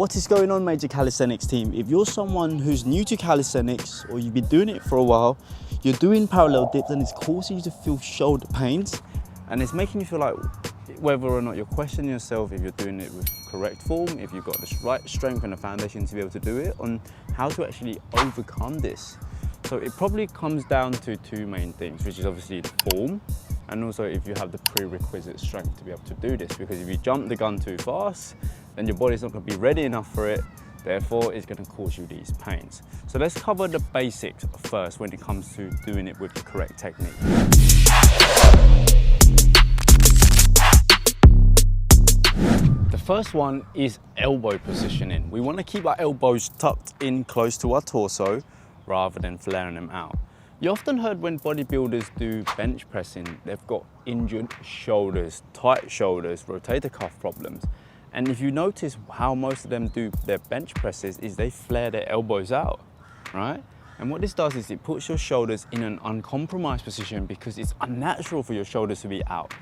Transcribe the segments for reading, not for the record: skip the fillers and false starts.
What is going on, Major Calisthenics team? If you're someone who's new to calisthenics or you've been doing it for a while, you're doing parallel dips and it's causing you to feel shoulder pains and it's making you feel like whether or not you're questioning yourself if you're doing it with correct form, if you've got the right strength and the foundation to be able to do it, on how to actually overcome this. So it probably comes down to two main things, which is obviously the form and also if you have the prerequisite strength to be able to do this, because if you jump the gun too fast, then your body's not going to be ready enough for it, therefore it's going to cause you these pains. So let's cover the basics first when it comes to doing it with the correct technique. The first one is elbow positioning. We want to keep our elbows tucked in close to our torso rather than flaring them out. You often heard when bodybuilders do bench pressing, they've got injured shoulders, tight shoulders, rotator cuff problems. And if you notice how most of them do their bench presses is they flare their elbows out, right? And what this does is it puts your shoulders in an uncompromised position because it's unnatural for your shoulders to be out,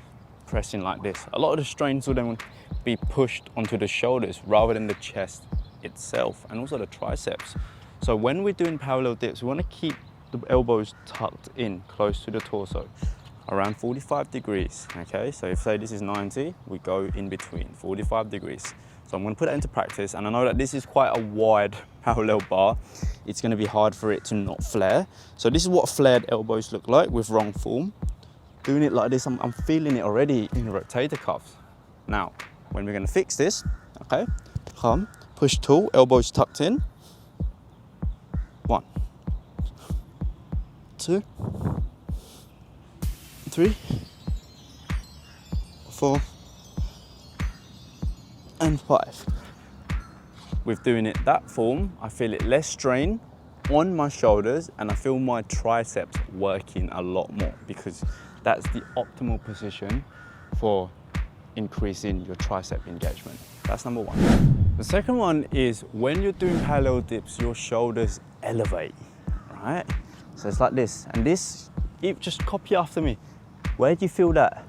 pressing like this. A lot of the strains will then be pushed onto the shoulders rather than the chest itself and also the triceps. So when we're doing parallel dips, we want to keep the elbows tucked in close to the torso, around 45 degrees, okay? So if say this is 90, we go in between, 45 degrees. So I'm gonna put that into practice, and I know that this is quite a wide parallel bar. It's gonna be hard for it to not flare. So this is what flared elbows look like with wrong form. Doing it like this, I'm feeling it already in the rotator cuffs. Now, when we're gonna fix this, okay? Come, push tall, elbows tucked in. 1, 2, 3, 4, and 5. With doing it that form, I feel it less strain on my shoulders and I feel my triceps working a lot more because that's the optimal position for increasing your tricep engagement. That's number one. The second one is when you're doing parallel dips, your shoulders elevate, right? So it's like this, and this, just copy after me. Where do you feel that?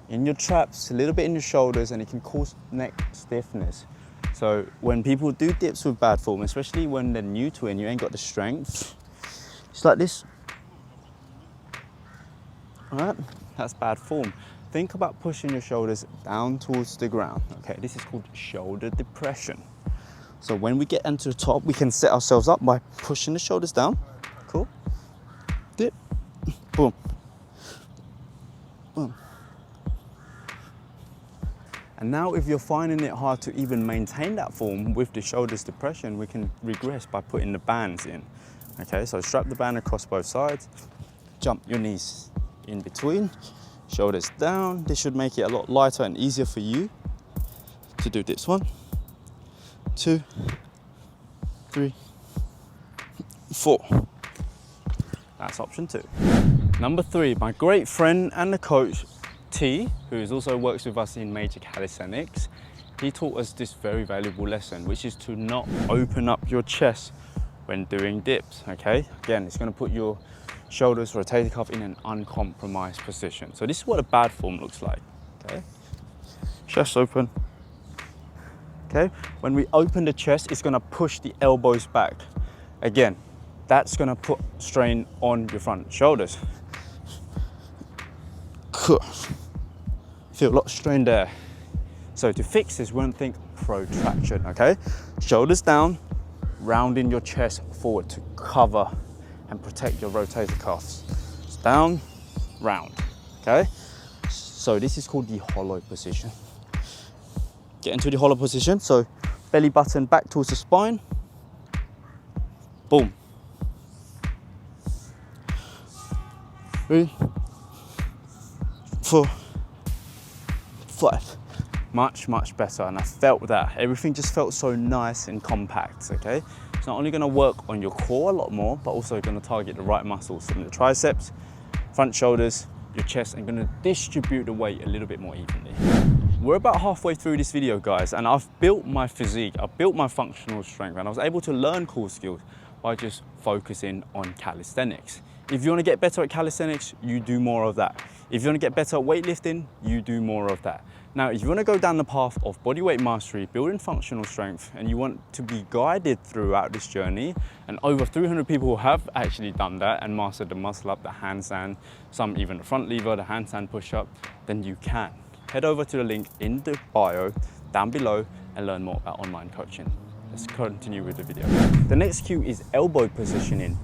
In your traps, a little bit in your shoulders, and it can cause neck stiffness. So when people do dips with bad form, especially when they're new to it and you ain't got the strength, it's like this. All right, that's bad form. Think about pushing your shoulders down towards the ground. Okay, this is called shoulder depression. So when we get into the top, we can set ourselves up by pushing the shoulders down. Cool. Dip. Boom. Boom. And now if you're finding it hard to even maintain that form with the shoulders depression, we can regress by putting the bands in. Okay, so strap the band across both sides, jump your knees in between, shoulders down. This should make it a lot lighter and easier for you to do this. 1, 2, 3, 4. That's option 2. Number 3, my great friend and the coach, T, who also works with us in Major Calisthenics, he taught us this very valuable lesson, which is to not open up your chest when doing dips, okay? Again, it's gonna put your shoulders, rotator cuff in an uncompromised position. So this is what a bad form looks like, okay? Chest open, okay? When we open the chest, it's gonna push the elbows back. Again, that's gonna put strain on your front shoulders. Feel a lot of strain there. So to fix this, we want to think protraction, okay? Shoulders down, rounding your chest forward to cover and protect your rotator cuffs. It's down, round, okay? So this is called the hollow position. Get into the hollow position, so belly button back towards the spine. Boom. 3, 4, 5. Much better, and I felt that. Everything just felt so nice and compact, okay? It's not only gonna work on your core a lot more, but also gonna target the right muscles from the triceps, front shoulders, your chest, and gonna distribute the weight a little bit more evenly. We're about halfway through this video, guys, and I've built my physique, I've built my functional strength, and I was able to learn core skills by just focusing on calisthenics. If you want to get better at calisthenics, you do more of that. If you want to get better at weightlifting, you do more of that. Now, if you want to go down the path of bodyweight mastery, building functional strength, and you want to be guided throughout this journey, and over 300 people have actually done that and mastered the muscle up, the handstand, some even the front lever, the handstand push-up, then you can. Head over to the link in the bio down below and learn more about online coaching. Let's continue with the video. The next cue is elbow positioning.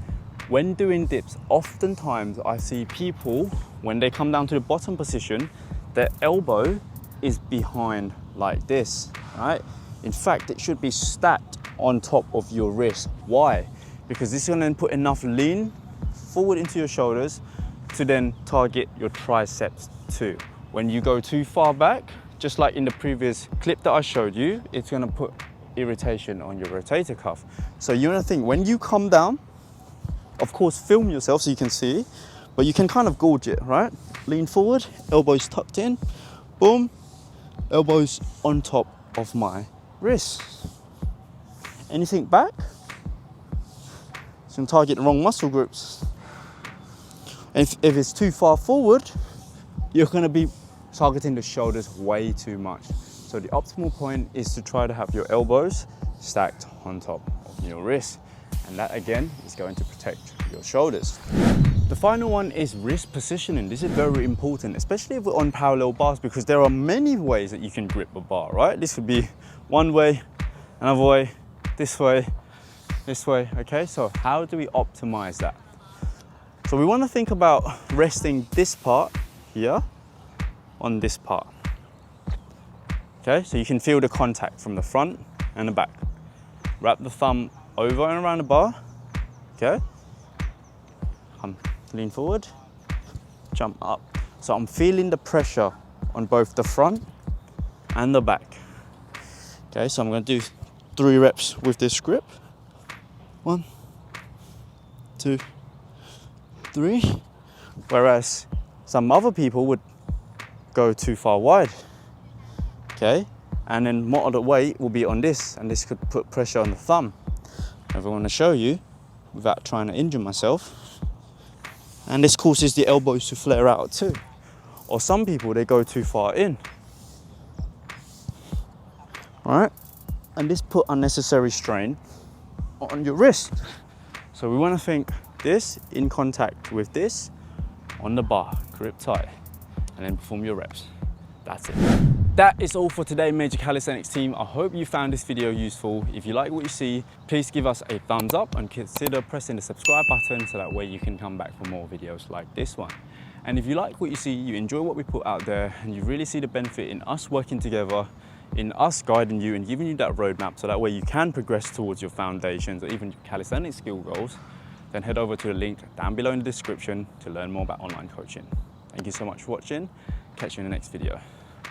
When doing dips, oftentimes I see people, when they come down to the bottom position, their elbow is behind like this, right? In fact, it should be stacked on top of your wrist. Why? Because this is gonna put enough lean forward into your shoulders to then target your triceps too. When you go too far back, just like in the previous clip that I showed you, it's gonna put irritation on your rotator cuff. So you wanna think, when you come down, of course, film yourself so you can see, but you can kind of gauge it, right? Lean forward, elbows tucked in, boom, elbows on top of my wrists. Anything back, it's gonna target the wrong muscle groups. And if it's too far forward, you're gonna be targeting the shoulders way too much. So the optimal point is to try to have your elbows stacked on top of your wrists. And that again is going to protect your shoulders. The final one is wrist positioning. This is very important, especially if we're on parallel bars, because there are many ways that you can grip a bar, right? This could be one way, another way, this way, okay? So how do we optimize that? So we want to think about resting this part here on this part. Okay, so you can feel the contact from the front and the back. Wrap the thumb over and around the bar, okay? Lean forward, jump up. So I'm feeling the pressure on both the front and the back. Okay, so I'm gonna do 3 reps with this grip. 1, 2, 3. Whereas some other people would go too far wide. Okay, and then moderate weight will be on this, and this could put pressure on the thumb. I want to show you without trying to injure myself. And this causes the elbows to flare out too. Or some people, they go too far in. All right, and this put unnecessary strain on your wrist. So we want to think this in contact with this on the bar, grip tight, and then perform your reps. That's it. That is all for today, Major Calisthenics team. I hope you found this video useful. If you like what you see, please give us a thumbs up and consider pressing the subscribe button so that way you can come back for more videos like this one. And if you like what you see, you enjoy what we put out there, and you really see the benefit in us working together, in us guiding you and giving you that roadmap so that way you can progress towards your foundations or even your calisthenics skill goals, then head over to the link down below in the description to learn more about online coaching. Thank you so much for watching. Catch you in the next video.